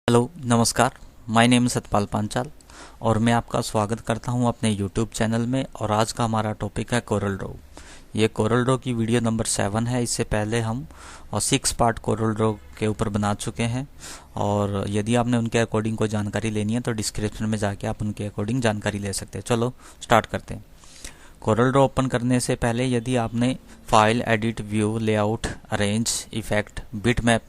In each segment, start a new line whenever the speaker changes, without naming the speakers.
Hello नमस्कार। My name Satpal Panchal और मैं आपका स्वागत करता हूं अपने यूट्यूब चैनल में। और आज का हमारा टॉपिक है कोरल ड्रॉ। ये कोरल ड्रॉ की वीडियो नंबर 7 है। इससे पहले हम 6 पार्ट कोरल ड्रॉ के ऊपर बना चुके हैं और यदि आपने उनके अकॉर्डिंग कोई जानकारी लेनी है तो डिस्क्रिप्शन में जाके आप उनके अकॉर्डिंग जानकारी ले सकते हैं। चलो स्टार्ट करते हैं। कोरल ड्रॉ ओपन करने से पहले यदि आपने file, edit, view, layout, arrange, effect, bit map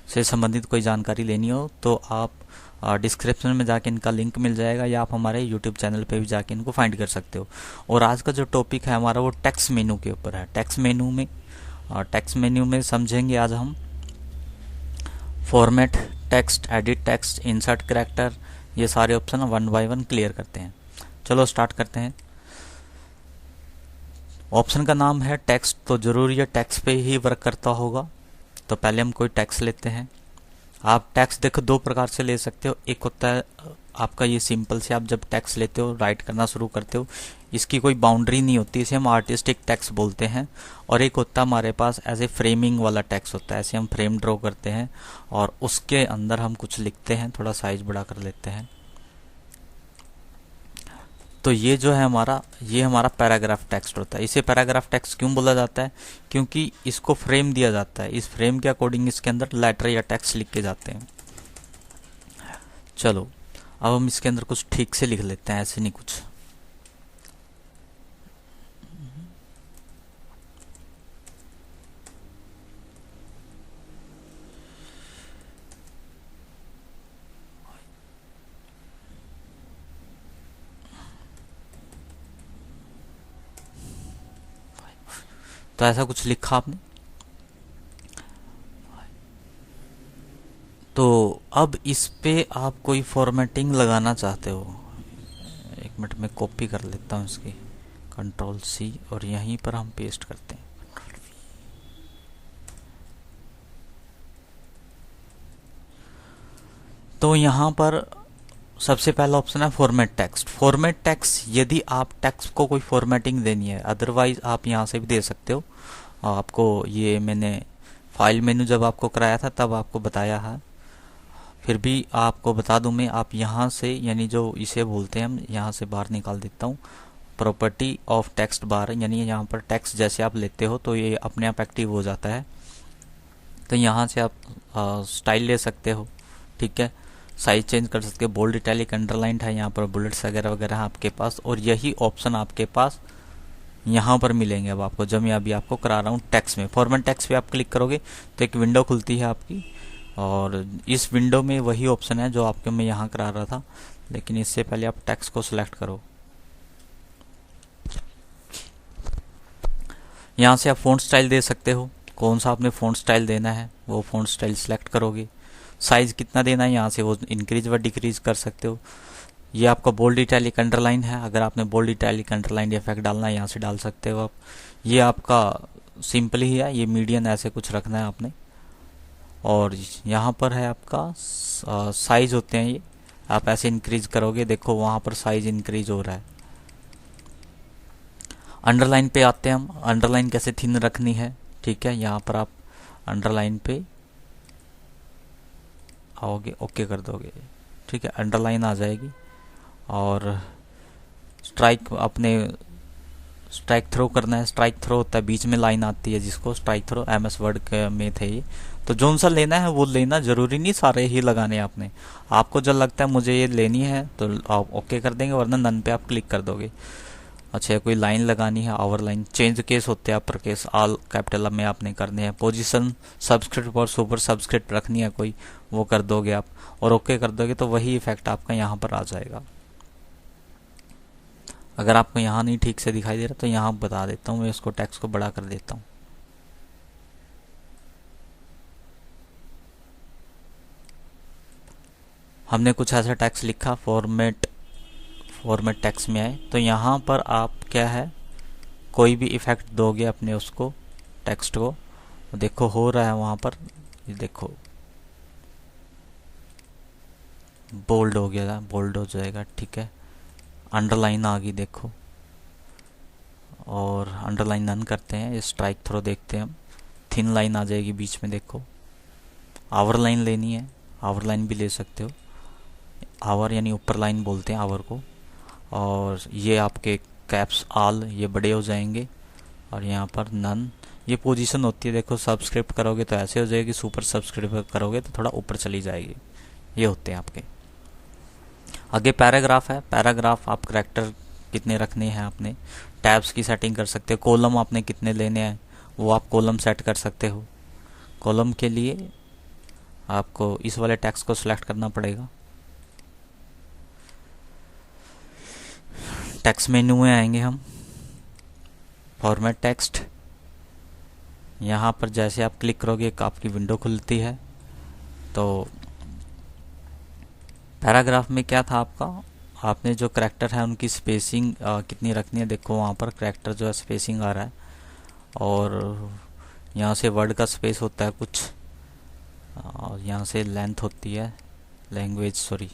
से संबंधित कोई जानकारी लेनी हो तो आप डिस्क्रिप्शन में जाके इनका लिंक मिल जाएगा या आप हमारे यूट्यूब चैनल पे भी जाके इनको फाइंड कर सकते हो। और आज का जो टॉपिक है हमारा वो टेक्स्ट मेनू के ऊपर है। टेक्स्ट मेन्यू में समझेंगे आज हम format text, edit text, insert character, ये सारे ऑप्शन 1 बाय 1 क्लियर करते हैं। चलो स्टार्ट करते हैं। ऑप्शन का नाम है टेक्स्ट, तो जरूर ये टेक्स्ट पे ही वर्क करता होगा। तो पहले हम कोई टेक्स्ट लेते हैं। आप टेक्स्ट देखो दो प्रकार से ले सकते हो। एक होता है आपका ये सिंपल से, आप जब टेक्स्ट लेते हो राइट करना शुरू करते हो, इसकी कोई बाउंड्री नहीं होती, इसे हम आर्टिस्टिक टेक्स्ट बोलते हैं। और एक होता है हमारे पास ऐसे फ्रेमिंग वाला टेक्स्ट होता है, ऐसे हम फ्रेम ड्रॉ करते हैं और उसके अंदर हम कुछ लिखते हैं। थोड़ा साइज बड़ा कर लेते हैं। तो ये जो है ये हमारा पैराग्राफ टेक्स्ट होता है। इसे पैराग्राफ टेक्स्ट क्यों बोला जाता है? क्योंकि इसको फ्रेम दिया जाता है। इस फ्रेम के अकॉर्डिंग इसके अंदर लेटर या टेक्स्ट लिख के जाते हैं। चलो अब हम इसके अंदर कुछ ठीक से लिख लेते हैं, ऐसे नहीं कुछ। तो ऐसा कुछ लिखा आपने। तो अब इस पे आप कोई फॉर्मेटिंग लगाना चाहते हो। एक मिनट में कॉपी कर लेता हूँ इसकी, Ctrl+C, और यहीं पर हम पेस्ट करते हैं। तो यहाँ पर सबसे पहला ऑप्शन है फॉर्मेट टेक्स्ट। फॉर्मेट टेक्स्ट यदि आप टेक्स्ट को कोई फॉर्मेटिंग देनी है, अदरवाइज आप यहाँ से भी दे सकते हो। आपको ये मैंने फाइल मेनू जब आपको कराया था तब आपको बताया है, फिर भी आपको बता दूं मैं। आप यहाँ से, यानी जो इसे बोलते हैं, हम यहाँ से बाहर निकाल देता हूँ, प्रॉपर्टी ऑफ टेक्स्ट बार, यानी यहाँ पर टेक्स्ट जैसे आप लेते हो तो ये अपने आप एक्टिव हो जाता है। तो यहाँ से आप स्टाइल ले सकते हो, ठीक है। साइज चेंज कर सकते हो, बोल्ड, इटैलिक, अंडरलाइंड है, यहाँ पर बुलेट्स वगैरह वगैरह आपके पास। और यही ऑप्शन आपके पास यहाँ पर मिलेंगे। अब आपको जब मैं अभी आपको करा रहा हूँ टेक्स्ट में, फॉर्मेट टेक्स्ट पे आप क्लिक करोगे तो एक विंडो खुलती है आपकी, और इस विंडो में वही ऑप्शन है जो आपके मैं यहाँ करा रहा था। लेकिन इससे पहले आप टेक्स्ट को सिलेक्ट करो। यहाँ से आप फ़ॉन्ट स्टाइल दे सकते हो, कौन सा आपने फ़ॉन्ट स्टाइल देना है वो फ़ॉन्ट स्टाइल सिलेक्ट करोगे। साइज कितना देना है यहाँ से वो इंक्रीज व डिक्रीज कर सकते हो। ये आपका बोल्ड, इटैलिक, अंडरलाइन है। अगर आपने बोल्ड, इटैलिक, अंडरलाइन इफेक्ट डालना है यहाँ से डाल सकते हो आप। ये आपका सिंपल ही है, ये मीडियन ऐसे कुछ रखना है आपने। और यहाँ पर है आपका साइज होते हैं, ये आप ऐसे इंक्रीज करोगे, देखो वहाँ पर साइज इंक्रीज हो रहा है। अंडरलाइन पे आते हैं हम। अंडरलाइन कैसे थिन रखनी है, ठीक है। यहाँ पर आप अंडरलाइन पे आओगे, ओके कर दोगे, ठीक है, अंडरलाइन आ जाएगी। और स्ट्राइक, अपने स्ट्राइक थ्रो करना है। स्ट्राइक थ्रो होता है, बीच में लाइन आती है जिसको स्ट्राइक थ्रो, MS वर्ड में थे ये। तो जो सा लेना है वो लेना, जरूरी नहीं सारे ही लगाने आपने। आपको जो लगता है मुझे ये लेनी है तो आप ओके कर देंगे, वरना नन पे आप क्लिक कर दोगे। अच्छा, कोई लाइन लगानी है, आवर लाइन, चेंज केस होते हैं, अपर केस, ऑल कैपिटल में आपने करने हैं। पोजीशन, सबस्क्रिप्ट और सुपर सबस्क्रिप्ट रखनी है कोई, वो कर दोगे आप और ओके कर दोगे तो वही इफेक्ट आपका यहाँ पर आ जाएगा। अगर आपको यहाँ नहीं ठीक से दिखाई दे रहा तो यहाँ बता देता हूँ, मैं इसको टेक्स्ट को बड़ा कर देता हूँ। हमने कुछ ऐसा टेक्स्ट लिखा, फॉर्मेट टेक्स्ट में आए तो यहाँ पर आप क्या है, कोई भी इफेक्ट दोगे अपने उसको टेक्स्ट को, देखो हो रहा है वहाँ पर, ये देखो बोल्ड हो गया, बोल्ड हो जाएगा, ठीक है। अंडरलाइन आ गई देखो, और अंडरलाइन नन करते हैं, स्ट्राइक थ्रो देखते हैं हम, थिन लाइन आ जाएगी बीच में, देखो आवर लाइन लेनी है, आवर लाइन भी ले सकते हो। आवर यानी ऊपर लाइन बोलते हैं आवर को। और ये आपके कैप्स ऑल ये बड़े हो जाएंगे, और यहाँ पर नन ये पोजीशन होती है। देखो सब्सक्रिप्ट करोगे तो ऐसे हो जाएगी, सुपर सब्सक्रिप्ट करोगे तो थोड़ा ऊपर चली जाएगी। ये होते हैं आपके। आगे पैराग्राफ है। पैराग्राफ आप करैक्टर कितने रखने हैं आपने, टैब्स की सेटिंग कर सकते हो। कॉलम आपने कितने लेने हैं वो आप कॉलम सेट कर सकते हो। कॉलम के लिए आपको इस वाले टेक्स्ट को सिलेक्ट करना पड़ेगा। टेक्स्ट मेन्यू में आएंगे हम, फॉर्मेट टेक्स्ट। यहाँ पर जैसे आप क्लिक करोगे एक आपकी विंडो खुलती है। तो पैराग्राफ में क्या था आपका, आपने जो करैक्टर है उनकी स्पेसिंग कितनी रखनी है। देखो वहाँ पर करैक्टर जो है स्पेसिंग आ रहा है, और यहाँ से वर्ड का स्पेस होता है कुछ, और यहाँ से लेंथ होती है, लैंग्वेज सॉरी,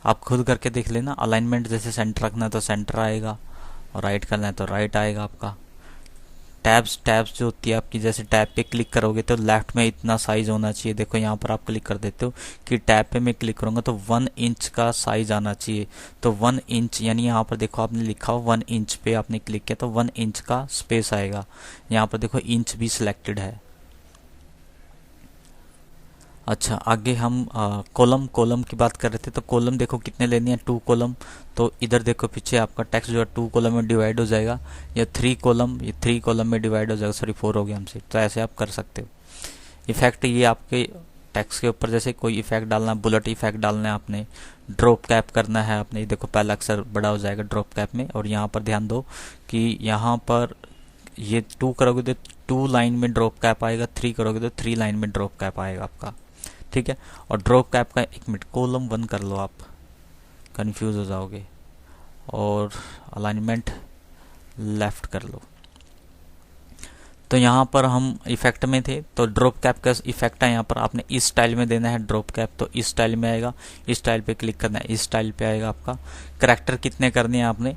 आप खुद करके देख लेना। अलाइनमेंट जैसे सेंटर रखना है तो सेंटर आएगा, और राइट करना है तो राइट आएगा आपका। टैब्स जो होती है आपकी, जैसे टैब पे क्लिक करोगे तो लेफ्ट में इतना साइज होना चाहिए। देखो यहाँ पर आप क्लिक कर देते हो कि टैब पे मैं क्लिक करूँगा तो 1 इंच का साइज आना चाहिए। तो 1 इंच यानी यहाँ पर देखो आपने लिखा हो 1 इंच पे आपने क्लिक किया तो 1 इंच का स्पेस आएगा। यहाँ पर देखो इंच भी सिलेक्टेड है। अच्छा आगे हम कॉलम की बात कर रहे थे। तो कॉलम देखो कितने लेनी है, 2 कॉलम। तो इधर देखो पीछे आपका टेक्स्ट जो है 2 कॉलम में डिवाइड हो जाएगा, या 3 कॉलम, ये 3 कॉलम में डिवाइड हो जाएगा। सॉरी 4 हो गया हमसे। तो ऐसे आप कर सकते हो। इफेक्ट ये आपके टेक्स्ट के ऊपर जैसे कोई इफेक्ट डालना है, बुलेट इफेक्ट डालना है आपने, ड्रॉप कैप करना है आपने। देखो पहला अक्षर बड़ा हो जाएगा ड्रॉप कैप में। और यहाँ पर ध्यान दो कि यहाँ पर ये 2 करोगे तो 2 लाइन में ड्रॉप कैप आएगा, 3 करोगे तो 3 लाइन में ड्रॉप कैप आएगा आपका। ठीक है। और ड्रॉप कैप का 1 मिनट कॉलम 1 कर लो, आप कंफ्यूज हो जाओगे। और अलाइनमेंट लेफ्ट कर लो। तो यहाँ पर हम इफेक्ट में थे, तो ड्रॉप कैप का इफेक्ट है यहाँ पर। आपने इस स्टाइल में देना है ड्रॉप कैप, तो इस स्टाइल में आएगा। इस स्टाइल पे क्लिक करना है, इस स्टाइल पे आएगा आपका। करैक्टर कितने करने हैं आपने,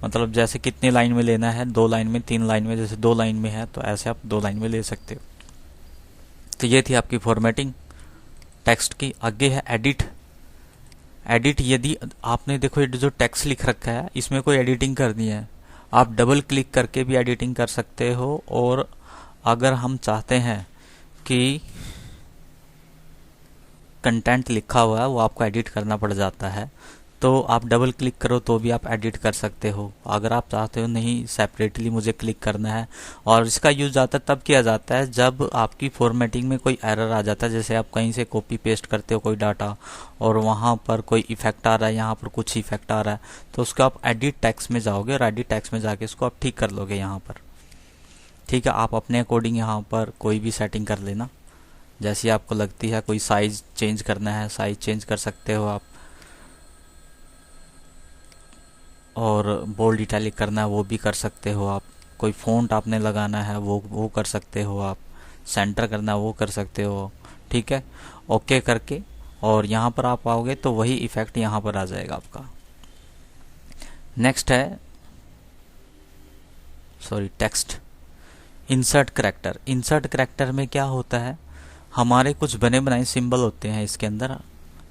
मतलब जैसे कितने लाइन में लेना है, 2 लाइन में, 3 लाइन में। जैसे 2 लाइन में है तो ऐसे आप 2 लाइन में ले सकते हो। तो ये थी आपकी फॉर्मेटिंग टेक्स्ट की। आगे है एडिट। एडिट यदि आपने देखो ये जो टेक्स्ट लिख रखा है इसमें कोई एडिटिंग करनी है, आप डबल क्लिक करके भी एडिटिंग कर सकते हो। और अगर हम चाहते हैं कि कंटेंट लिखा हुआ है वो आपको एडिट करना पड़ जाता है, तो आप डबल क्लिक करो तो भी आप एडिट कर सकते हो। अगर आप चाहते हो नहीं सेपरेटली मुझे क्लिक करना है। और इसका यूज ज़्यादा तब किया जाता है जब आपकी फॉर्मेटिंग में कोई एरर आ जाता है। जैसे आप कहीं से कॉपी पेस्ट करते हो कोई डाटा और वहाँ पर कोई इफेक्ट आ रहा है, यहाँ पर कुछ इफेक्ट आ रहा है, तो उसको आप एडिट टेक्स्ट में जाओगे और एडिट टेक्स्ट में जाके उसको आप ठीक कर लोगे यहाँ पर। ठीक है। आप अपने अकॉर्डिंग यहाँ पर कोई भी सेटिंग कर लेना जैसी आपको लगती है। कोई साइज चेंज करना है साइज चेंज कर सकते हो आप, और बोल्ड इटैलिक करना है वो भी कर सकते हो आप। कोई फ़ॉन्ट आपने लगाना है वो कर सकते हो आप। सेंटर करना है वो कर सकते हो। ठीक है। ओके करके और यहाँ पर आप आओगे तो वही इफेक्ट यहाँ पर आ जाएगा आपका। नेक्स्ट है sorry text insert character. Insert character में क्या होता है, हमारे कुछ बने बनाए सिंबल होते हैं इसके अंदर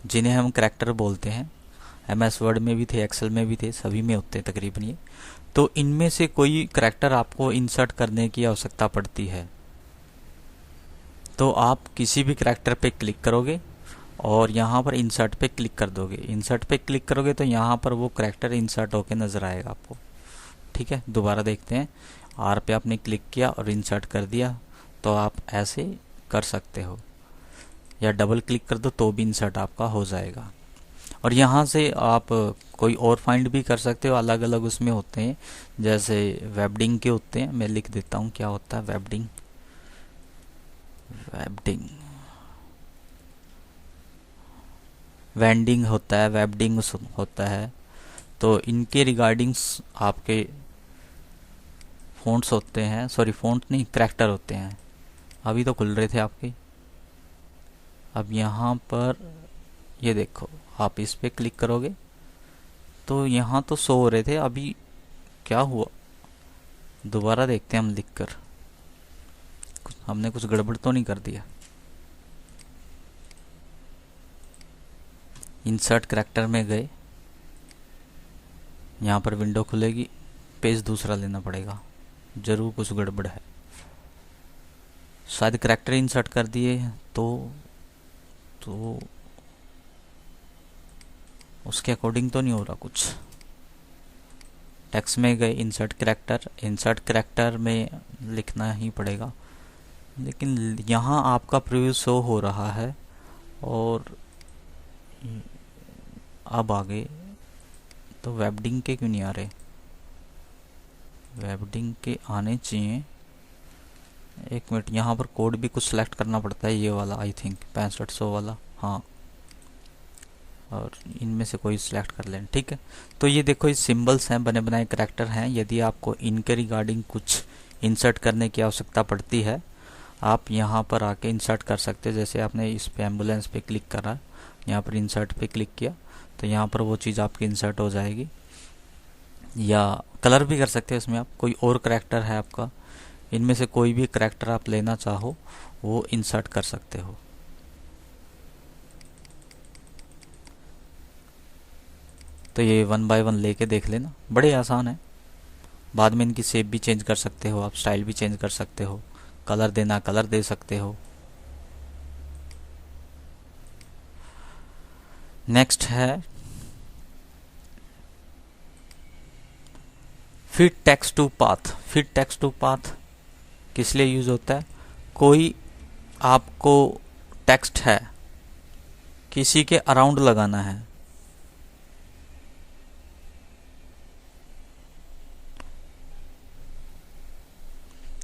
जिन्हें हम करैक्टर बोलते हैं। MS वर्ड में भी थे, एक्सेल में भी थे, सभी में होते हैं तकरीबन ये। तो इनमें से कोई करैक्टर आपको इंसर्ट करने की आवश्यकता पड़ती है, तो आप किसी भी करैक्टर पे क्लिक करोगे और यहाँ पर इंसर्ट पे क्लिक कर दोगे। इंसर्ट पे क्लिक करोगे तो यहाँ पर वो करैक्टर इंसर्ट होके नज़र आएगा आपको। ठीक है। दोबारा देखते हैं। R पे आपने क्लिक किया और इंसर्ट कर दिया, तो आप ऐसे कर सकते हो, या डबल क्लिक कर दो तो भी इंसर्ट आपका हो जाएगा। और यहाँ से आप कोई और फाइंड भी कर सकते हो, अलग अलग उसमें होते हैं। जैसे वेबडिंग के होते हैं, मैं लिख देता हूँ क्या होता है वेबडिंग। वेंडिंग होता है, वेबडिंग होता है। तो इनके रिगार्डिंग्स आपके फ़ॉन्ट्स होते हैं, सॉरी फ़ॉन्ट नहीं करैक्टर होते हैं। अभी तो खुल रहे थे आपके। अब यहाँ पर ये देखो, आप इस पे क्लिक करोगे तो यहाँ तो शो हो रहे थे, अभी क्या हुआ दोबारा देखते हैं हम लिखकर, हमने कुछ गड़बड़ तो नहीं कर दिया। इंसर्ट करैक्टर में गए, यहाँ पर विंडो खुलेगी, पेज दूसरा लेना पड़ेगा, जरूर कुछ गड़बड़ है। शायद करैक्टर इंसर्ट कर दिए तो उसके अकॉर्डिंग तो नहीं हो रहा कुछ। टेक्स्ट में गए, इंसर्ट करैक्टर में लिखना ही पड़ेगा, लेकिन यहाँ आपका प्रीव्यू शो हो रहा है। और अब आगे तो वेबडिंग के क्यों नहीं आ रहे? वेबडिंग के आने चाहिए। एक मिनट, यहाँ पर कोड भी कुछ सेलेक्ट करना पड़ता है, ये वाला आई थिंक 6500 वाला, हाँ, और इनमें से कोई सिलेक्ट कर लें, ठीक है। तो ये देखो, ये सिंबल्स हैं, बने बनाए करैक्टर हैं। यदि आपको इनके रिगार्डिंग कुछ इंसर्ट करने की आवश्यकता पड़ती है, आप यहाँ पर आके इंसर्ट कर सकते हैं। जैसे आपने इस पे एम्बुलेंस पे क्लिक करा, यहाँ पर इंसर्ट पे क्लिक किया, तो यहाँ पर वो चीज़ आपकी इंसर्ट हो जाएगी। या कलर भी कर सकते हैं इसमें आप, कोई और करैक्टर है आपका, इनमें से कोई भी करैक्टर आप लेना चाहो वो इंसर्ट कर सकते हो। तो ये 1 बाय 1 लेके देख लेना, बड़े आसान है। बाद में इनकी शेप भी चेंज कर सकते हो आप, स्टाइल भी चेंज कर सकते हो, कलर देना कलर दे सकते हो। नेक्स्ट है fit text to path. Fit text to path किस लिए यूज होता है? कोई आपको टेक्स्ट है, किसी के अराउंड लगाना है,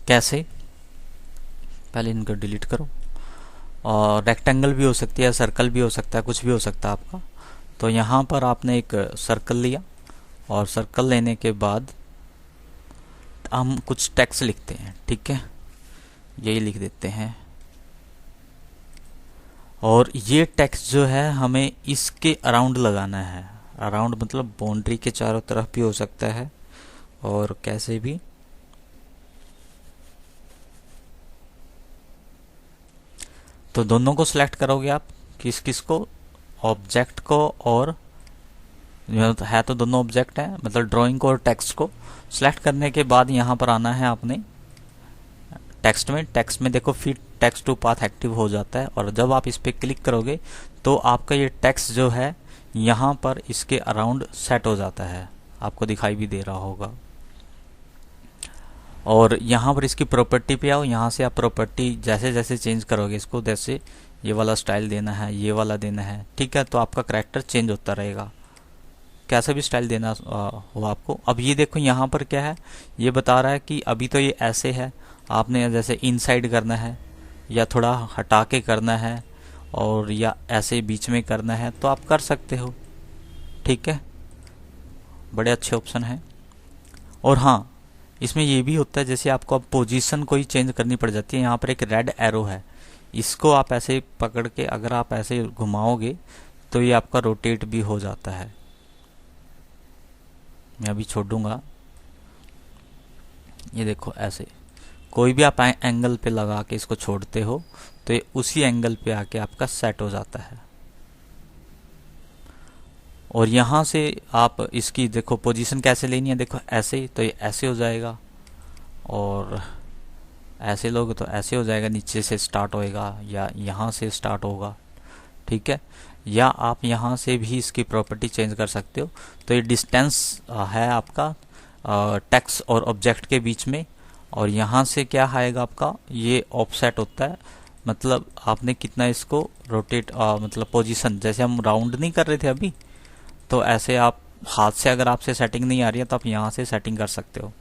कैसे? पहले इनको डिलीट करो। और रेक्टेंगल भी हो सकती है, सर्कल भी हो सकता है, कुछ भी हो सकता है आपका। तो यहाँ पर आपने एक सर्कल लिया, और सर्कल लेने के बाद हम कुछ टेक्स्ट लिखते हैं, ठीक है, यही लिख देते हैं। और ये टेक्स्ट जो है हमें इसके अराउंड लगाना है। अराउंड मतलब बाउंड्री के चारों तरफ भी हो सकता है, और कैसे भी। तो दोनों को सिलेक्ट करोगे आप, किस किस को? ऑब्जेक्ट को, और है तो दोनों ऑब्जेक्ट है, मतलब ड्राइंग को और टेक्स्ट को। सिलेक्ट करने के बाद यहाँ पर आना है आपने टेक्स्ट में। टेक्स्ट में देखो fit text to path active हो जाता है, और जब आप इस पर क्लिक करोगे तो आपका ये टेक्स्ट जो है यहाँ पर इसके अराउंड सेट हो जाता है, आपको दिखाई भी दे रहा होगा। और यहाँ पर इसकी प्रॉपर्टी पे आओ, यहाँ से आप प्रॉपर्टी जैसे जैसे चेंज करोगे इसको, जैसे ये वाला स्टाइल देना है, ये वाला देना है, ठीक है, तो आपका करैक्टर चेंज होता रहेगा, कैसा भी स्टाइल देना हो आपको। अब ये देखो यहाँ पर क्या है, ये बता रहा है कि अभी तो ये ऐसे है, आपने जैसे इनसाइड करना है, या थोड़ा हटा के करना है, और या ऐसे बीच में करना है, तो आप कर सकते हो, ठीक है, बड़े अच्छे ऑप्शन हैं। और हाँ, इसमें ये भी होता है, जैसे आपको अब पोजीशन कोई चेंज करनी पड़ जाती है, यहाँ पर एक रेड एरो है, इसको आप ऐसे पकड़ के अगर आप ऐसे घुमाओगे तो ये आपका रोटेट भी हो जाता है। मैं अभी छोड़ दूंगा, ये देखो ऐसे कोई भी आप एंगल पे लगा के इसको छोड़ते हो तो ये उसी एंगल पे आके आपका सेट हो जाता है। और यहाँ से आप इसकी देखो पोजीशन कैसे लेनी है, देखो ऐसे, तो ये ऐसे हो जाएगा, और ऐसे लोग तो ऐसे हो जाएगा, नीचे से स्टार्ट होएगा या यहाँ से स्टार्ट होगा, ठीक है। या आप यहाँ से भी इसकी प्रॉपर्टी चेंज कर सकते हो। तो ये डिस्टेंस है आपका टेक्स्ट और ऑब्जेक्ट के बीच में, और यहाँ से क्या आएगा आपका, ये ऑफसेट होता है, मतलब आपने कितना इसको रोटेट, मतलब पोजीशन, जैसे हम राउंड नहीं कर रहे थे अभी, तो ऐसे आप हाथ से अगर आपसे सेटिंग नहीं आ रही है तो आप यहाँ से सेटिंग कर सकते हो।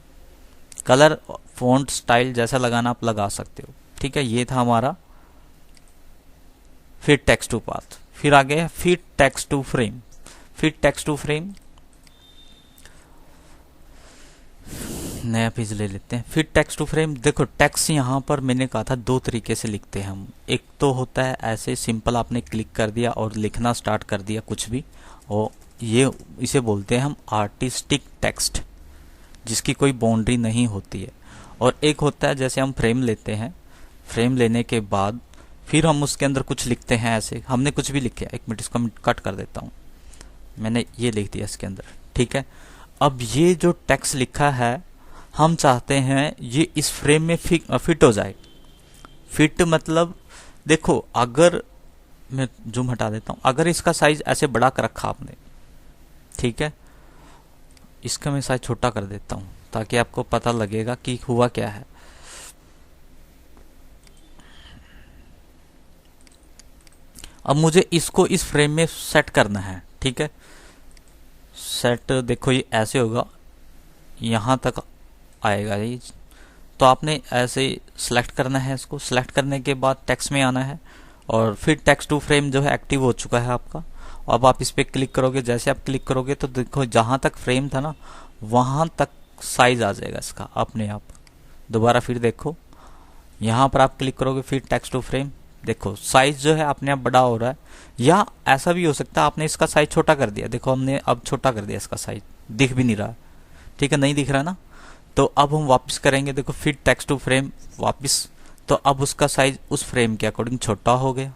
कलर फॉन्ट स्टाइल जैसा लगाना आप लगा सकते हो, ठीक है। ये था हमारा फिट टेक्स्ट टू पाथ। फिर आगे है fit text to frame. Fit text to frame, नया पेज ले लेते हैं। फिट टेक्स्ट टू फ्रेम, देखो टेक्स्ट यहाँ पर मैंने कहा था दो तरीके से लिखते हैं हम। एक तो होता है ऐसे सिंपल, आपने क्लिक कर दिया और लिखना स्टार्ट कर दिया कुछ भी, और ये इसे बोलते हैं हम आर्टिस्टिक टेक्स्ट, जिसकी कोई बाउंड्री नहीं होती है। और एक होता है जैसे हम फ्रेम लेते हैं, फ्रेम लेने के बाद फिर हम उसके अंदर कुछ लिखते हैं, ऐसे हमने कुछ भी लिखे, एक मिनट इसको कट कर देता हूँ, मैंने ये लिख दिया इसके अंदर, ठीक है। अब ये जो टेक्स्ट लिखा है हम चाहते हैं ये इस फ्रेम में फिट हो जाए। फिट मतलब देखो, अगर मैं जूम हटा देता हूँ, अगर इसका साइज ऐसे बड़ा कर रखा आपने, ठीक है, इसका मैं साइज छोटा कर देता हूँ ताकि आपको पता लगेगा कि हुआ क्या है। अब मुझे इसको इस फ्रेम में सेट करना है, ठीक है। सेट देखो ये ऐसे होगा, यहाँ तक आएगा ये, तो आपने ऐसे सेलेक्ट करना है। इसको सेलेक्ट करने के बाद टेक्स्ट में आना है और फिर टेक्स्ट टू फ्रेम जो है एक्टिव हो चुका है आपका। अब आप इस पर क्लिक करोगे, जैसे आप क्लिक करोगे तो देखो जहाँ तक फ्रेम था ना वहाँ तक साइज आ जाएगा इसका अपने आप। दोबारा फिर देखो, यहाँ पर आप क्लिक करोगे, फिर टेक्स्ट टू फ्रेम, देखो साइज जो है अपने आप बड़ा हो रहा है। या ऐसा भी हो सकता है आपने इसका साइज छोटा कर दिया, देखो हमने अब छोटा कर दिया इसका साइज, दिख भी नहीं रहा, ठीक है, नहीं दिख रहा ना। तो अब हम वापस करेंगे, देखो फिर टेक्स्ट टू फ्रेम वापस, तो अब उसका साइज उस फ्रेम के अकॉर्डिंग छोटा हो गया।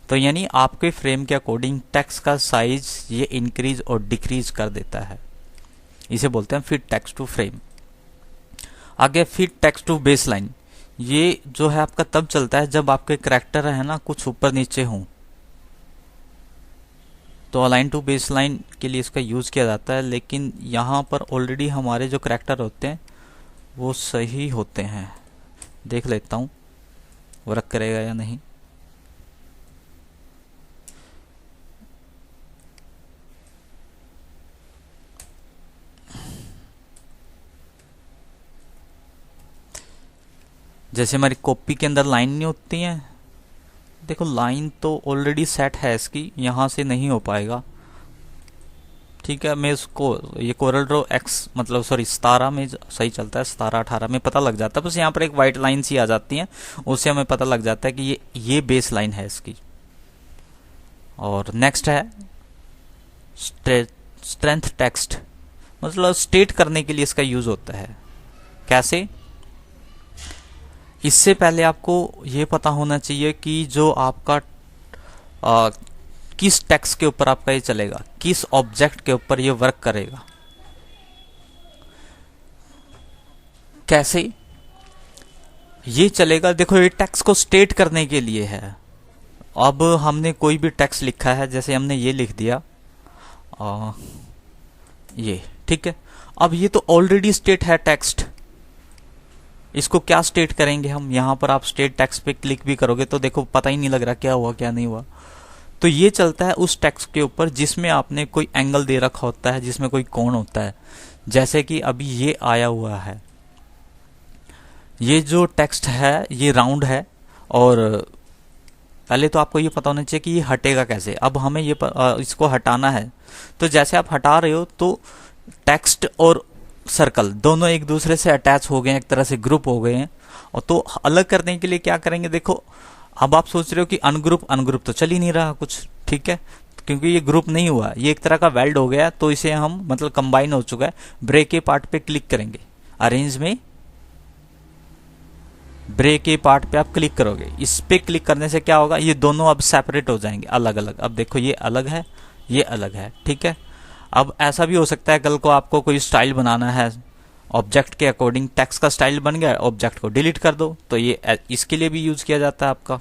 तो यानी आपके फ्रेम के अकॉर्डिंग टेक्स्ट का साइज ये इंक्रीज और डिक्रीज कर देता है, इसे बोलते हैं फिट टेक्स्ट टू फ्रेम। आगे फिट टेक्स्ट टू बेसलाइन, ये जो है आपका तब चलता है जब आपके करैक्टर है ना कुछ ऊपर नीचे हों, तो अलाइन टू बेसलाइन के लिए इसका यूज किया जाता है। लेकिन यहाँ पर ऑलरेडी हमारे जो करैक्टर होते हैं वो सही होते हैं, देख लेता हूँ वर्क करेगा या नहीं। जैसे हमारी कॉपी के अंदर लाइन नहीं होती हैं, देखो लाइन तो ऑलरेडी सेट है इसकी, यहाँ से नहीं हो पाएगा, ठीक है। मैं इसको ये कोरल ड्रॉ एक्स मतलब सॉरी 17 में सही चलता है, 17-18 में पता लग जाता है, बस यहाँ पर एक वाइट लाइन सी आ जाती है, उससे हमें पता लग जाता है कि ये बेस लाइन है इसकी। और नेक्स्ट है स्ट्रेंथ टेक्स्ट, मतलब स्टेट करने के लिए इसका यूज होता है। कैसे? इससे पहले आपको ये पता होना चाहिए कि जो आपका किस टेक्स्ट के ऊपर आपका ये चलेगा, किस ऑब्जेक्ट के ऊपर ये वर्क करेगा। कैसे ये चलेगा? देखो ये टेक्स्ट को स्टेट करने के लिए है। अब हमने कोई भी टेक्स्ट लिखा है, जैसे हमने ये लिख दिया ये, ठीक है। अब ये तो ऑलरेडी स्टेट है टेक्स्ट, इसको क्या स्टेट करेंगे हम? यहां पर आप स्टेट टेक्स्ट पे क्लिक भी करोगे तो देखो पता ही नहीं लग रहा क्या हुआ क्या नहीं हुआ। तो ये चलता है उस टेक्स्ट के ऊपर जिसमें आपने कोई एंगल दे रखा होता है, जिसमें कोई कोण होता है। जैसे कि अभी ये आया हुआ है, ये जो टेक्स्ट है ये राउंड है, और पहले तो आपको ये पता होना चाहिए कि ये हटेगा कैसे। अब हमें ये इसको हटाना है, तो जैसे आप हटा रहे हो तो टेक्स्ट और सर्कल दोनों एक दूसरे से अटैच हो गए हैं, एक तरह से ग्रुप हो गए हैं। और तो अलग करने के लिए क्या करेंगे? देखो अब आप सोच रहे हो कि अनग्रुप तो चल ही नहीं रहा कुछ, ठीक है, क्योंकि ये ग्रुप नहीं हुआ, ये एक तरह का वेल्ड हो गया, तो इसे हम मतलब कंबाइन हो चुका है। ब्रेक के पार्ट पे क्लिक करेंगे, अरेंज में ब्रेक के पार्ट पे आप क्लिक करोगे, इस पे क्लिक करने से क्या होगा, ये दोनों अब सेपरेट हो जाएंगे, अलग अलग। अब देखो ये अलग है, ये अलग है, ठीक है। अब ऐसा भी हो सकता है कल को आपको कोई स्टाइल बनाना है ऑब्जेक्ट के अकॉर्डिंग, टेक्स्ट का स्टाइल बन गया, ऑब्जेक्ट को डिलीट कर दो, तो ये इसके लिए भी यूज किया जाता है आपका।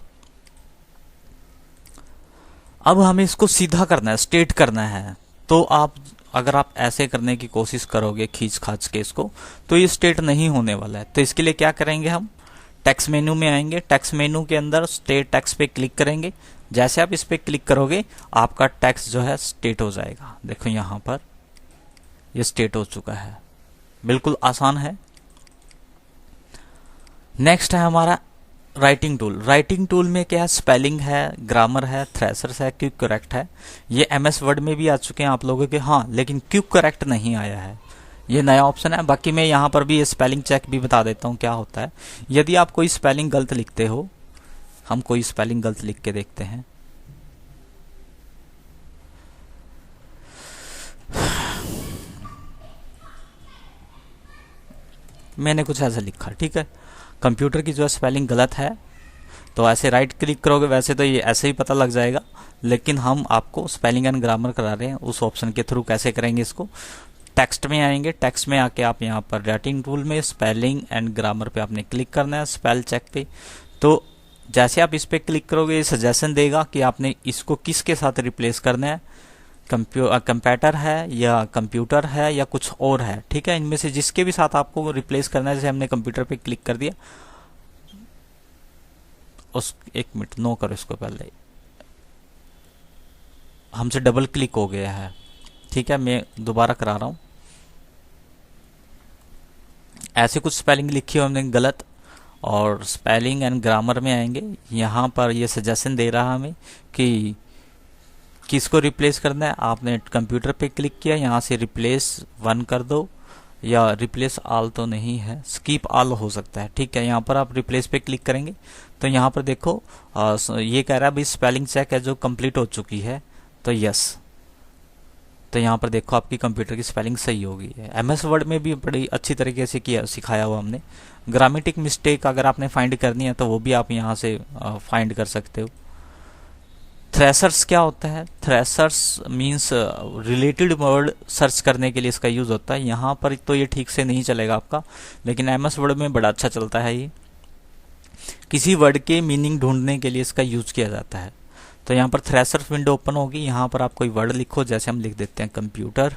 अब हमें इसको सीधा करना है, स्ट्रेट करना है, तो आप अगर आप ऐसे करने की कोशिश करोगे खींच खाच के इसको, तो ये स्ट्रेट नहीं होने वाला है। तो इसके लिए क्या करेंगे, हम टेक्स्ट मेनू में आएंगे, टेक्स्ट मेनू के अंदर स्ट्रेट टेक्स्ट पे क्लिक करेंगे। जैसे आप इस पे क्लिक करोगे आपका टेक्स्ट जो है स्ट्रेट हो जाएगा। देखो यहां पर ये स्ट्रेट हो चुका है, बिल्कुल आसान है। नेक्स्ट है हमारा राइटिंग टूल। राइटिंग टूल में क्या है, स्पेलिंग है, ग्रामर है, थ्रेसर्स है, क्विक करेक्ट है। ये एमएस वर्ड में भी आ चुके हैं आप लोगों के, हाँ, लेकिन क्विक करेक्ट नहीं आया है, ये नया ऑप्शन है। बाकी मैं यहाँ पर भी ये स्पेलिंग चेक भी बता देता हूँ क्या होता है। यदि आप कोई स्पेलिंग गलत लिखते हो, हम कोई स्पेलिंग गलत लिख के देखते हैं, मैंने कुछ ऐसा लिखा, ठीक है, कंप्यूटर की जो स्पेलिंग गलत है, तो ऐसे राइट क्लिक करोगे, वैसे तो ये ऐसे ही पता लग जाएगा, लेकिन हम आपको स्पेलिंग एंड ग्रामर करा रहे हैं, उस ऑप्शन के थ्रू कैसे करेंगे इसको। टेक्स्ट में आएंगे, टेक्स्ट में आके आप यहाँ पर राइटिंग टूल में स्पेलिंग एंड ग्रामर पे आपने क्लिक करना है, स्पेल चेक पे। तो जैसे आप इस पे क्लिक करोगे ये सजेशन देगा कि आपने इसको किसके साथ रिप्लेस करना है, कंप्यूटर है या कंप्यूटर है या कुछ और है, ठीक है। इनमें से जिसके भी साथ आपको रिप्लेस करना है, जैसे हमने कंप्यूटर पे क्लिक कर दिया, उस एक मिनट नो करो इसको, पहले हमसे डबल क्लिक हो गया है, ठीक है, मैं दोबारा करा रहा हूं। ऐसे कुछ स्पेलिंग लिखी हो हमने गलत, और स्पेलिंग एंड ग्रामर में आएंगे, यहाँ पर ये सजेशन दे रहा हमें कि किसको रिप्लेस करना है। आपने कंप्यूटर पे क्लिक किया, यहाँ से रिप्लेस वन कर दो, या रिप्लेस ऑल तो नहीं है, स्कीप ऑल हो सकता है, ठीक है। यहाँ पर आप रिप्लेस पे क्लिक करेंगे तो यहाँ पर देखो ये कह रहा है भाई स्पेलिंग चेक है जो कंप्लीट हो चुकी है, तो यस। तो यहाँ पर देखो आपकी कंप्यूटर की स्पेलिंग सही हो गई है। एमएस वर्ड में भी बड़ी अच्छी तरीके से किया सिखाया हुआ हमने। ग्रामेटिक मिस्टेक अगर आपने फाइंड करनी है तो वो भी आप यहाँ से फाइंड कर सकते हो। थ्रेशर्स क्या होता है? Threshers means related word search करने के लिए इसका यूज होता है। यहाँ पर तो ये ठीक से नहीं चलेगा आपका, लेकिन एमएस वर्ड में बड़ा अच्छा चलता है ये। किसी वर्ड के मीनिंग ढूंढने के लिए इसका यूज किया जाता है। तो यहाँ पर थ्रेशर्स विंडो ओपन होगी, यहाँ पर आप कोई वर्ड लिखो, जैसे हम लिख देते हैं कंप्यूटर।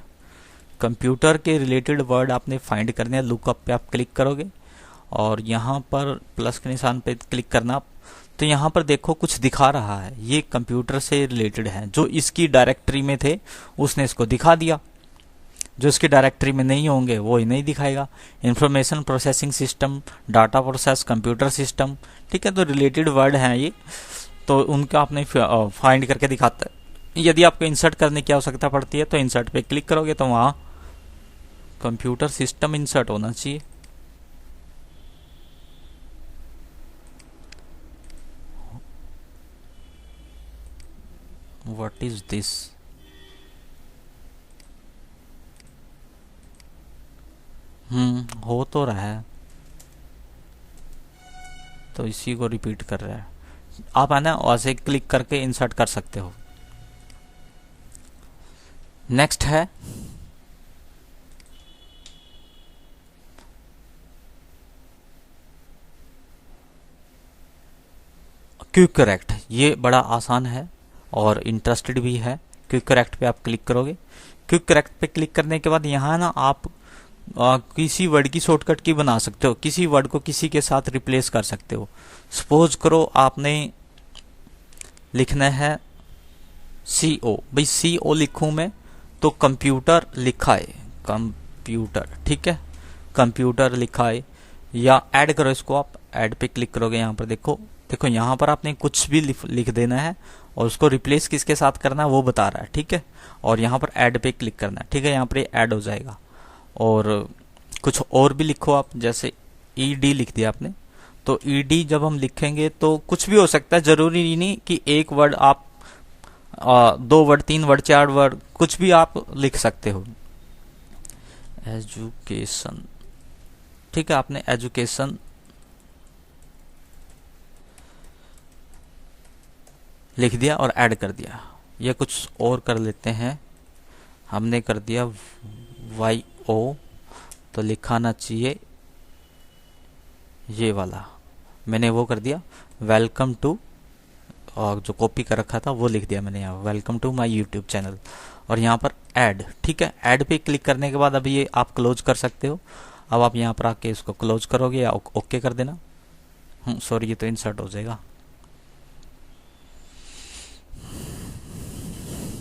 कंप्यूटर के रिलेटेड वर्ड आपने फाइंड करने हैं, लुकअप पे आप क्लिक करोगे और यहाँ पर प्लस के निशान पे क्लिक करना आप। तो यहाँ पर देखो कुछ दिखा रहा है, ये कंप्यूटर से रिलेटेड है। जो इसकी डायरेक्टरी में थे उसने इसको दिखा दिया, जो इसकी डायरेक्टरी में नहीं होंगे वो ही नहीं दिखाएगा। Information processing system, data process, computer system, ठीक है। तो रिलेटेड वर्ड हैं ये, तो उनका आपने फाइंड करके दिखाता है। यदि आपको इंसर्ट करने की आवश्यकता पड़ती है तो इंसर्ट पे क्लिक करोगे तो वहाँ कंप्यूटर सिस्टम इंसर्ट होना चाहिए। What is this? हो तो रहा है, तो इसी को रिपीट कर रहा है। आप है ना ऐसे क्लिक करके इंसर्ट कर सकते हो। नेक्स्ट है क्विक करेक्ट। ये बड़ा आसान है और इंटरेस्टेड भी है। क्विक करेक्ट पे आप क्लिक करोगे। क्विक करेक्ट पे क्लिक करने के बाद यहाँ ना आप किसी वर्ड की शॉर्टकट की बना सकते हो, किसी वर्ड को किसी के साथ रिप्लेस कर सकते हो। सपोज करो आपने लिखना है CO, भाई CO लिखूं मैं तो कंप्यूटर लिखा है, कंप्यूटर, ठीक है, कंप्यूटर लिखा है। या ऐड करो इसको, आप ऐड पे क्लिक करोगे, यहाँ पर देखो यहाँ पर आपने कुछ भी लिख देना है और उसको रिप्लेस किसके साथ करना है वो बता रहा है, ठीक है। और यहाँ पर ऐड पे क्लिक करना है, ठीक है, यहाँ पर ऐड हो जाएगा। और कुछ और भी लिखो आप, जैसे ED लिख दिया आपने, तो ED जब हम लिखेंगे तो कुछ भी हो सकता है, जरूरी नहीं कि एक वर्ड आप 2 वर्ड, 3 वर्ड, 4 वर्ड, कुछ भी आप लिख सकते हो। एजुकेशन, ठीक है, आपने एजुकेशन लिख दिया और ऐड कर दिया। ये कुछ और कर लेते हैं, हमने कर दिया YO, तो लिखाना चाहिए ये वाला, मैंने वो कर दिया वेलकम टू, और जो कॉपी कर रखा था वो लिख दिया मैंने यहाँ welcome to my YouTube channel. और यहाँ पर ऐड, ठीक है, ऐड पे क्लिक करने के बाद अभी ये आप क्लोज कर सकते हो। अब आप यहाँ पर आके इसको क्लोज करोगे या ओके कर देना। सॉरी, ये तो इंसर्ट हो जाएगा,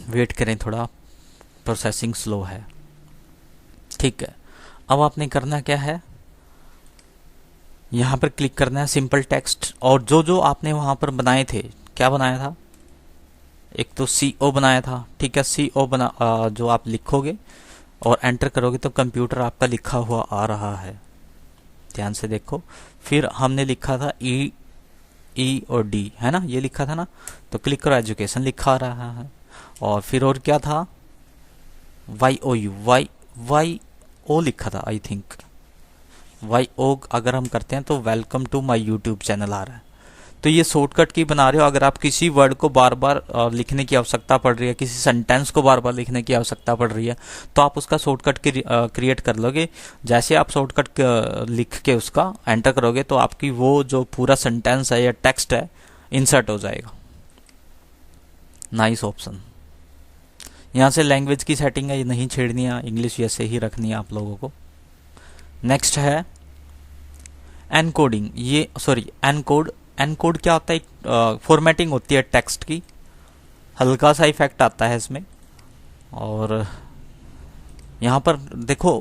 वेट करें थोड़ा, प्रोसेसिंग स्लो है, ठीक है। अब आपने करना क्या है, यहाँ पर क्लिक करना है सिंपल टेक्स्ट, और जो आपने वहां पर बनाए थे, क्या बनाया था, एक तो CO बनाया था, ठीक है। CO बना जो आप लिखोगे और एंटर करोगे तो कंप्यूटर आपका लिखा हुआ आ रहा है, ध्यान से देखो। फिर हमने लिखा था E और D, है ना, ये लिखा था ना, तो क्लिक करो, एजुकेशन लिखा रहा है। और फिर और क्या था, YO लिखा था, आई थिंक YO अगर हम करते हैं तो welcome to my YouTube channel आ रहा है। तो ये शॉर्टकट की बना रहे हो। अगर आप किसी वर्ड को बार बार लिखने की आवश्यकता पड़ रही है, किसी सेंटेंस को बार बार लिखने की आवश्यकता पड़ रही है, तो आप उसका शॉर्टकट क्रिएट कर लोगे। जैसे आप शॉर्टकट लिख के उसका एंटर करोगे तो आपकी वो जो पूरा सेंटेंस है या टेक्स्ट है इंसर्ट हो जाएगा। Nice option. यहाँ से लैंग्वेज की सेटिंग है, ये नहीं छेड़नी है, इंग्लिश ऐसे ही रखनी है आप लोगों को। नेक्स्ट है एनकोडिंग। ये सॉरी एनकोड। एनकोड क्या होता है? एक फॉर्मेटिंग होती है टेक्स्ट की, हल्का सा इफेक्ट आता है इसमें। और यहाँ पर देखो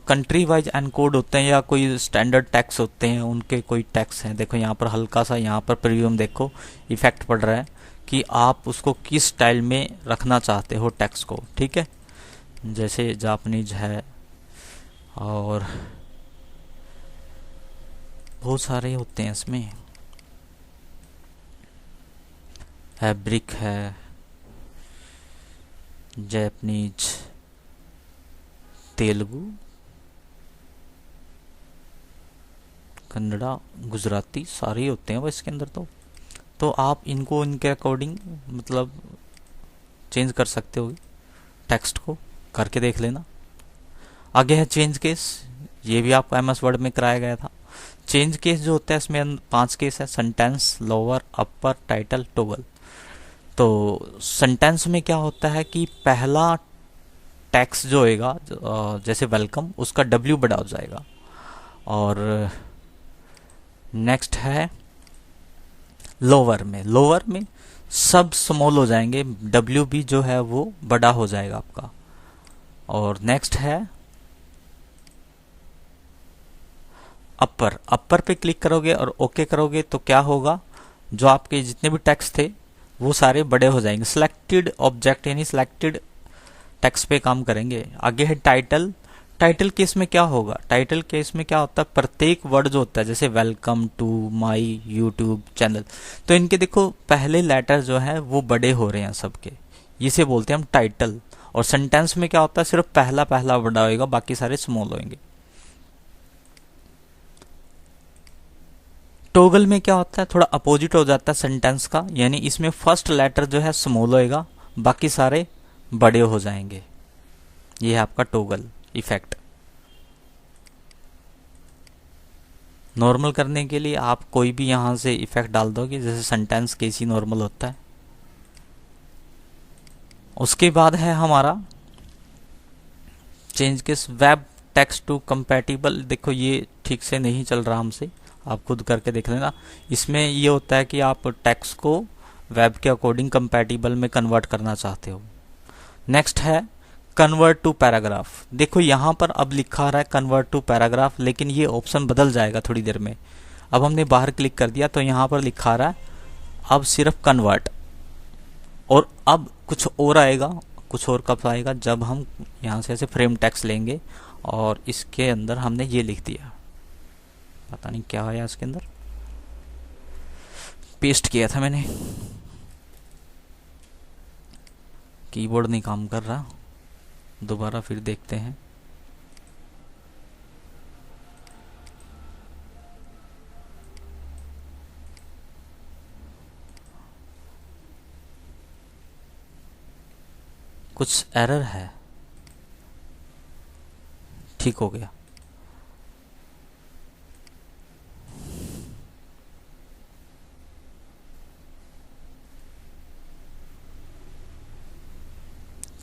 कंट्री वाइज एनकोड होते हैं या कोई स्टैंडर्ड टैक्स होते हैं, उनके कोई टैक्स हैं। देखो यहाँ पर हल्का सा, यहाँ पर प्रीव्यू में देखो इफेक्ट पड़ रहा है कि आप उसको किस स्टाइल में रखना चाहते हो टेक्स्ट को। ठीक है, जैसे जापानीज है और बहुत सारे होते हैं इसमें, फैब्रिक है, जापानीज, तेलुगु, कन्नड़ा, गुजराती, सारे होते हैं वो इसके अंदर। तो आप इनको इनके अकॉर्डिंग मतलब चेंज कर सकते हो, टेक्स्ट को करके देख लेना। आगे है चेंज केस। ये भी आपको MS वर्ड में कराया गया था। चेंज केस जो होता है इसमें 5 केस है: सेंटेंस, लोअर, अपर, टाइटल, टॉगल। तो सेंटेंस में क्या होता है कि पहला टेक्स्ट जो होएगा, जैसे वेलकम, उसका W बड़ा हो जाएगा। और नेक्स्ट है लोअर में सब स्मॉल हो जाएंगे, W भी जो है वो बड़ा हो जाएगा आपका। और नेक्स्ट है अपर पे क्लिक करोगे और ओके करोगे तो क्या होगा, जो आपके जितने भी टेक्स्ट थे वो सारे बड़े हो जाएंगे। सिलेक्टेड ऑब्जेक्ट यानी सिलेक्टेड टेक्स्ट पे काम करेंगे। आगे है टाइटल केस में क्या होगा? टाइटल केस में क्या होता है, प्रत्येक वर्ड जो होता है, जैसे welcome to my YouTube channel, तो इनके देखो पहले लेटर जो है वो बड़े हो रहे हैं सबके, इसे बोलते हैं हम टाइटल। और सेंटेंस में क्या होता है, सिर्फ पहला बड़ा होएगा, बाकी सारे स्मॉल होंगे। टॉगल में क्या होता है, थोड़ा अपोजिट हो जाता है सेंटेंस का, यानी इसमें फर्स्ट लेटर जो है स्मॉल होएगा, बाकी सारे बड़े हो जाएंगे। ये है आपका टॉगल इफेक्ट। नॉर्मल करने के लिए आप कोई भी यहां से इफेक्ट डाल दोगे, जैसे सेंटेंस केसी नॉर्मल होता है। उसके बाद है हमारा change case web text to compatible. देखो ये ठीक से नहीं चल रहा हमसे, आप खुद करके देख लेना। इसमें ये होता है कि आप टेक्स्ट को वेब के अकॉर्डिंग कंपैटिबल में कन्वर्ट करना चाहते हो। नेक्स्ट है कन्वर्ट टू पैराग्राफ। देखो यहाँ पर अब लिखा रहा है कन्वर्ट टू पैराग्राफ, लेकिन ये ऑप्शन बदल जाएगा थोड़ी देर में। अब हमने बाहर क्लिक कर दिया तो यहाँ पर लिखा रहा है अब सिर्फ कन्वर्ट। और अब कुछ और आएगा, कुछ और कब आएगा, जब हम यहाँ से ऐसे फ्रेम टेक्स्ट लेंगे और इसके अंदर हमने ये लिख दिया, पता नहीं क्या आया इसके अंदर, पेस्ट किया था मैंने, कीबोर्ड नहीं काम कर रहा, दोबारा फिर देखते हैं। कुछ एरर है, ठीक हो गया।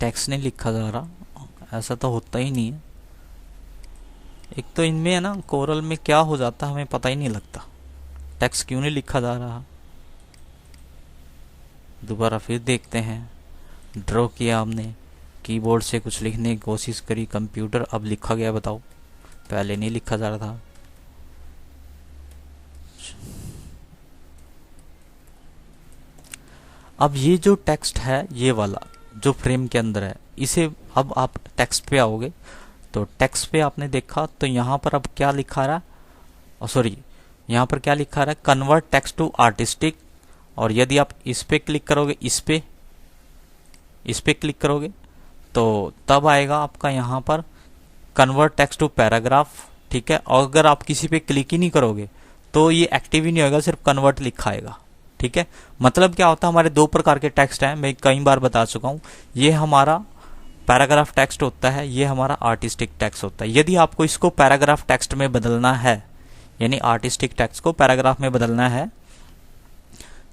टेक्स्ट नहीं लिखा जा रहा, ऐसा तो होता ही नहीं है। एक तो इनमें है ना कोरल में क्या हो जाता है हमें पता ही नहीं लगता, टेक्स्ट क्यों नहीं लिखा जा रहा। दोबारा फिर देखते हैं। ड्रॉ किया हमने, कीबोर्ड से कुछ लिखने की कोशिश करी, कंप्यूटर अब लिखा गया, बताओ पहले नहीं लिखा जा रहा था। अब ये जो टेक्स्ट है, ये वाला जो फ्रेम के अंदर है, इसे अब आप टेक्स्ट पे आओगे तो टेक्स्ट पे आपने देखा तो यहाँ पर अब क्या लिखा रहा है, सॉरी यहाँ पर क्या लिखा रहा है, कन्वर्ट टेक्स्ट टू आर्टिस्टिक। और यदि आप इस पे क्लिक करोगे, इस पे क्लिक करोगे तो तब आएगा आपका यहाँ पर कन्वर्ट टेक्स्ट टू पैराग्राफ। ठीक है, और अगर आप किसी पे क्लिक ही नहीं करोगे तो ये एक्टिव ही नहीं होगा, सिर्फ कन्वर्ट लिखा आएगा। ठीक है, मतलब क्या होता है, हमारे दो प्रकार के टेक्स्ट हैं, मैं कई बार बता चुका हूँ। ये हमारा पैराग्राफ टेक्स्ट होता है, ये हमारा आर्टिस्टिक टेक्स्ट होता है। यदि आपको इसको पैराग्राफ टेक्स्ट में बदलना है, यानी आर्टिस्टिक टेक्स्ट को पैराग्राफ में बदलना है,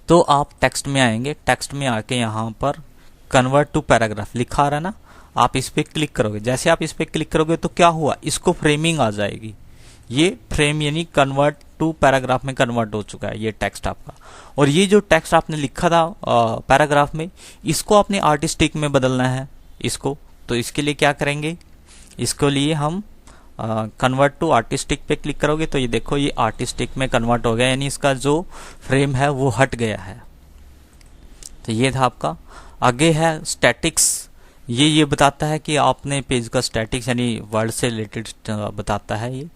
तो आप टेक्स्ट में आएंगे, टेक्स्ट में आके यहाँ पर कन्वर्ट टू पैराग्राफ लिखा आ रहा है ना, आप इस पे क्लिक करोगे। जैसे आप इस पे क्लिक करोगे तो क्या हुआ, इसको फ्रेमिंग आ जाएगी। ये फ्रेम यानी कन्वर्ट टू पैराग्राफ में कन्वर्ट हो चुका है ये टेक्स्ट आपका। और ये जो टेक्स्ट आपने लिखा था पैराग्राफ में, इसको आपने आर्टिस्टिक में बदलना है इसको। तो इसके लिए क्या करेंगे, इसके लिए हम कन्वर्ट टू आर्टिस्टिक पे क्लिक करोगे तो ये देखो ये आर्टिस्टिक में कन्वर्ट हो गया, यानी इसका जो फ्रेम है वो हट गया है। तो ये था आपका। आगे है स्टैटिक्स। ये बताता है कि आपने पेज का स्टैटिक्स यानी वर्ड से रिलेटेड बताता है ये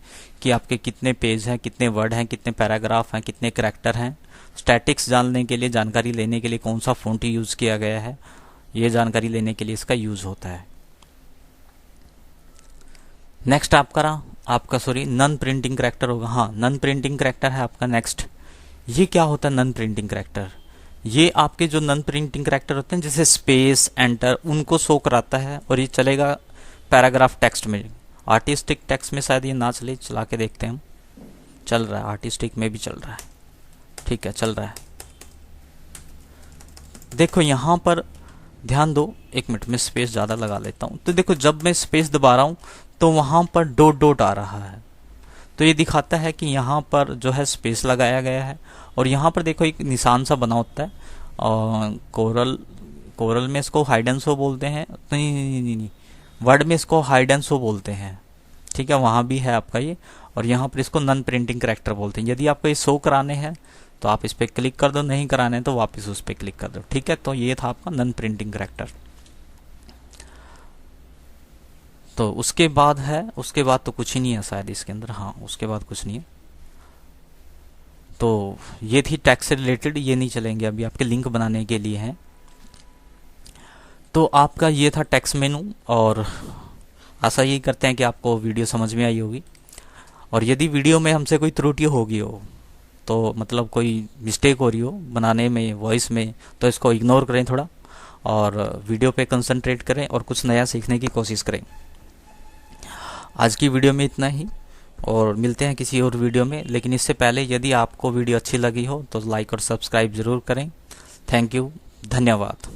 कि आपके कितने पेज हैं, कितने वर्ड हैं, कितने पैराग्राफ हैं, कितने कैरेक्टर हैं। स्टैटिक्स जानने के लिए, जानकारी लेने के लिए कौन सा फॉन्ट यूज किया गया है, ये जानकारी लेने के लिए इसका यूज होता है। नेक्स्ट आपका नॉन प्रिंटिंग कैरेक्टर होगा। हाँ, नॉन प्रिंटिंग कैरेक्टर है आपका नेक्स्ट। ये क्या होता है नॉन प्रिंटिंग कैरेक्टर, ये आपके जो नॉन प्रिंटिंग कैरेक्टर होते हैं जैसे स्पेस, एंटर, उनको शो कराता है और ये चलेगा पैराग्राफ टेक्स्ट में। आर्टिस्टिक टेक्स्ट में शायद ये ना चले, चला के देखते हैं हम। चल रहा है, आर्टिस्टिक में भी चल रहा है, ठीक है चल रहा है। देखो यहाँ पर ध्यान दो, एक मिनट में स्पेस ज़्यादा लगा लेता हूँ। तो देखो जब मैं स्पेस दबा रहा हूँ तो वहाँ पर डॉट डॉट आ रहा है, तो ये दिखाता है कि यहाँ पर जो है स्पेस लगाया गया है। और यहाँ पर देखो एक निशान सा बना होता है, और कोरल में इसको हाइड एंड शो बोलते हैं, नहीं, वर्ड में इसको हाइड एंड शो बोलते हैं, ठीक है, वहाँ भी है आपका ये। और यहाँ पर इसको नॉन प्रिंटिंग कैरेक्टर बोलते हैं। यदि आपको ये शो कराने हैं तो आप इस पर क्लिक कर दो, नहीं कराने तो वापस उस पर क्लिक कर दो, ठीक है। तो ये था आपका नॉन प्रिंटिंग कैरेक्टर। तो उसके बाद तो कुछ ही नहीं है शायद इसके अंदर, हाँ उसके बाद कुछ नहीं है। तो ये थी टैक्स से रिलेटेड, ये नहीं चलेंगे अभी, आपके लिंक बनाने के लिए हैं। तो आपका ये था टैक्स मेनू, और आशा यही करते हैं कि आपको वीडियो समझ में आई होगी। और यदि वीडियो में हमसे कोई त्रुटि होगी हो, तो मतलब कोई मिस्टेक हो रही हो बनाने में, वॉइस में, तो इसको इग्नोर करें थोड़ा, और वीडियो पे कंसंट्रेट करें और कुछ नया सीखने की कोशिश करें। आज की वीडियो में इतना ही, और मिलते हैं किसी और वीडियो में। लेकिन इससे पहले यदि आपको वीडियो अच्छी लगी हो तो लाइक और सब्सक्राइब ज़रूर करें। थैंक यू, धन्यवाद।